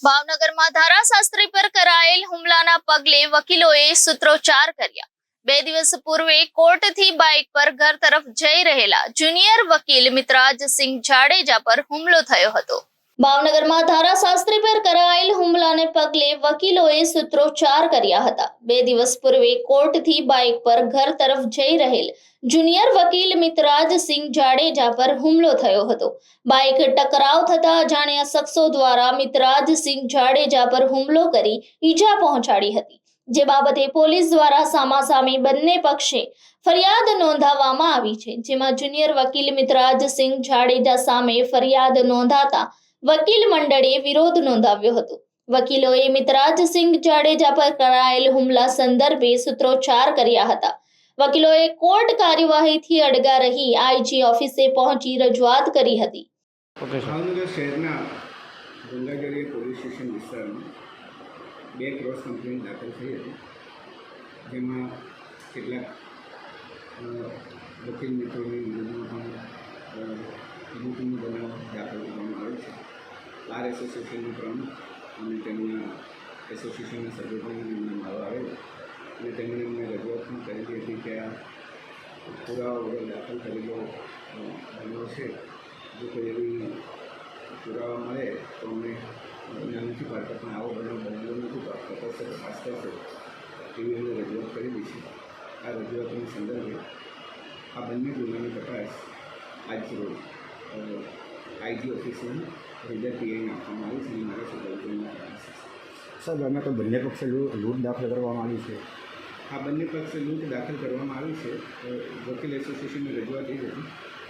ભાવનગરમાં ધારાશાસ્ત્રી પર કરાયેલ હુમલાના પગલે વકીલોએ સૂત્રોચ્ચાર કર્યા। 2 દિવસ પૂર્વે કોર્ટથી બાઇક પર ઘર તરફ જઈ રહેલા જુનિયર વકીલ મિતરાજસિંહ જાડેજા પર હુમલો થયો હતો। ભાવનગરમાં ધારાશાસ્ત્રી પર કરાયેલ હુમલાને પગલે વકીલોએ સૂત્રોચ્ચાર કર્યા હતા। 2 દિવસ પૂર્વે કોર્ટથી બાઇક પર ઘર તરફ જઈ રહેલ જુનિયર વકીલ મિતરાજસિંહ જાડેજા પર હુમલો થયો હતો। બાઇક ટકરાવ થતા અજાણ્યા શખ્સો દ્વારા મિતરાજસિંહ જાડેજા પર હુમલો કરી ઈજા પહોંચાડી હતી, જે બાબતે પોલીસ દ્વારા સામાસામી બંને પક્ષે ફરિયાદ નોંધાવવામાં આવી છે, જેમાં જુનિયર વકીલ મિતરાજસિંહ જાડેજા સામે ફરિયાદ નોંધાતા વકીલ મંડળે વિરોધ નોંધાવ્યો હતો। વકીલોએ મિતરાજસિંહ જાડેજા પર કરાયેલ હુમલા સંદર્ભે સૂત્રોચ્ચાર કર્યા હતા। વકીલોએ કોર્ટ કાર્યવાહીથી અડગા રહી આઈજી ઓફિસે પહોંચી રજૂઆત કરી હતી। ભાવનગર શહેરના ગંગાજળી પોલીસ સ્ટેશન વિસ્તારમાં 2 ક્રોસ કમ્પ્લેન દાખલ થઈ હતી, જેમાં કેટલાક વકીલ મિત્રોની વિરુદ્ધમાં પણ લૂંટનો બનાવ દાખલ કરવામાં આવે છે। બાર એસોસિએશનના પ્રમુખ અને તેમના એસોસિએશનના સભ્યો પણ એમના મારો આવેલો અને તેમણે અમને રજૂઆત પણ કરેલી હતી કે આ પુરાવા વગર દાખલ કરેલો બનાવ છે, જો કોઈ એવી પુરાવા મળે તો અમે ના નથી પાડતા, પણ આવો બનાવ બનેલો નથી પાડતા, તપાસ કરશે એવી અમે રજૂઆત કરેલી છે। આ રજૂઆતના સંદર્ભે આ બંને ગુનાની તપાસ આજ રોજ આઈજી ઓફિસમાં રીઝર પીઆઈને આપવામાં આવી છે અને મારા સુપરવાઇઝરના તપાસ સાહેબ, અમે તો બંને પક્ષે લૂંટ દાખલ કરવામાં આવી છે। આ બંને પક્ષે લૂંટ દાખલ કરવામાં આવી છે। વકીલ એસોસિએશનની રજૂઆત એ હતી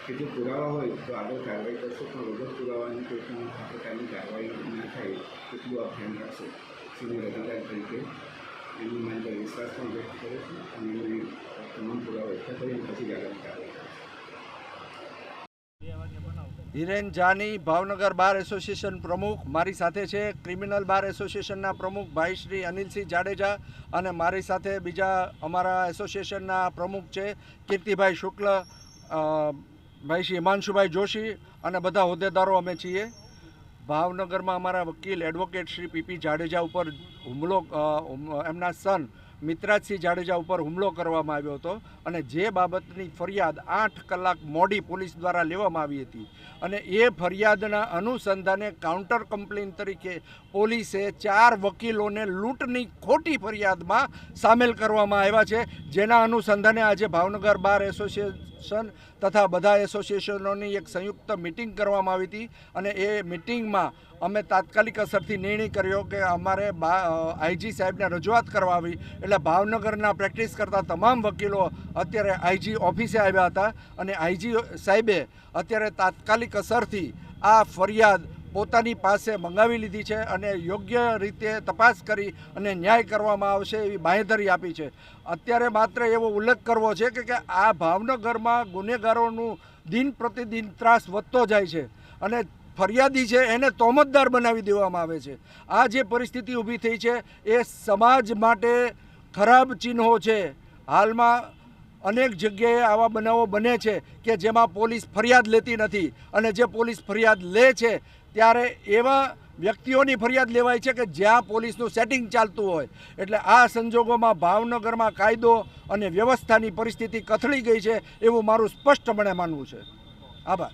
કે જો પુરાવા હોય તો આગળ કાર્યવાહી કરશો, પણ વગર પુરાવાની કોઈ પણ આ પ્રકારની કાર્યવાહી ના થાય એટલું આપ ધ્યાન રાખશો। સિનિયર અધિકારી તરીકે એમની મારી પર વિશ્વાસ પણ વ્યક્ત કરે છે અને એમની તમામ પુરાવા એકઠા કરીને પછી જ આગળની કાર્યવાહી કરશે। હિરેન જાની, ભાવનગર બાર એસોસિએશન પ્રમુખ, મારી સાથે છે ક્રિમિનલ બાર એસોસિએશનના પ્રમુખ ભાઈ શ્રી અનિલસિંહ જાડેજા અને મારી સાથે બીજા અમારા એસોસિએશનના પ્રમુખ છે કીર્તિભાઈ શુક્લ, ભાઈ શ્રી હિમાંશુભાઈ જોશી અને બધા હોદ્દેદારો અમે છીએ। ભાવનગરમાં અમારા વકીલ એડવોકેટ શ્રી પીપી જાડેજા ઉપર હુમલો, એમના સન મિતરાજસિંહ જાડેજા ઉપર હુમલો કરવામાં આવ્યો હતો અને જે બાબતની ફરિયાદ 8 કલાક મોડી પોલીસ દ્વારા લેવામાં આવી હતી અને એ ફરિયાદના અનુસંધાને કાઉન્ટર કમ્પ્લેન તરીકે પોલીસે 4 વકીલોને લૂંટની ખોટી ફરિયાદમાં સામેલ કરવામાં આવ્યા છે, જેના અનુસંધાને આજે ભાવનગર બાર એસોસિએશન તથા બધા એસોસિએશનોની એક સંયુક્ત મિટિંગ કરવામાં આવી હતી અને એ મિટિંગમાં અમે તાત્કાલિક અસરથી નિર્ણય કર્યો કે અમારે આઈજી સાહેબને રજૂઆત કરવા આવી, એટલે ભાવનગરના પ્રેક્ટિસ કરતા તમામ વકીલો અત્યારે આઈજી ઓફિસે આવ્યા હતા અને આઈજી સાહેબે અત્યારે તાત્કાલિક અસરથી આ ફરિયાદ પોતાની પાસે મંગાવી લીધી છે અને યોગ્ય રીતે તપાસ કરી અને ન્યાય કરવામાં આવશે એવી બાંહેધરી આપી છે। અત્યારે માત્ર એવો ઉલ્લેખ કરવો છે કે આ ભાવનગરમાં ગુનેગારોનું દિન પ્રતિદિન ત્રાસ વધતો જાય છે અને ફરિયાદી છે એને તોમતદાર બનાવી દેવામાં આવે છે। આ જે પરિસ્થિતિ ઊભી થઈ છે એ સમાજ માટે ખરાબ ચિહ્નો છે। હાલમાં અનેક જગ્યાએ આવા બનાવો બને છે કે જેમાં પોલીસ ફરિયાદ લેતી નથી અને જે પોલીસ ફરિયાદ લે છે ત્યારે એવા વ્યક્તિઓની ફરિયાદ લેવાય છે કે જ્યાં પોલીસનું સેટિંગ ચાલતું હોય। એટલે આ સંજોગોમાં ભાવનગરમાં કાયદો અને વ્યવસ્થાની પરિસ્થિતિ કથળી ગઈ છે એવું મારું સ્પષ્ટપણે માનવું છે। આભાર।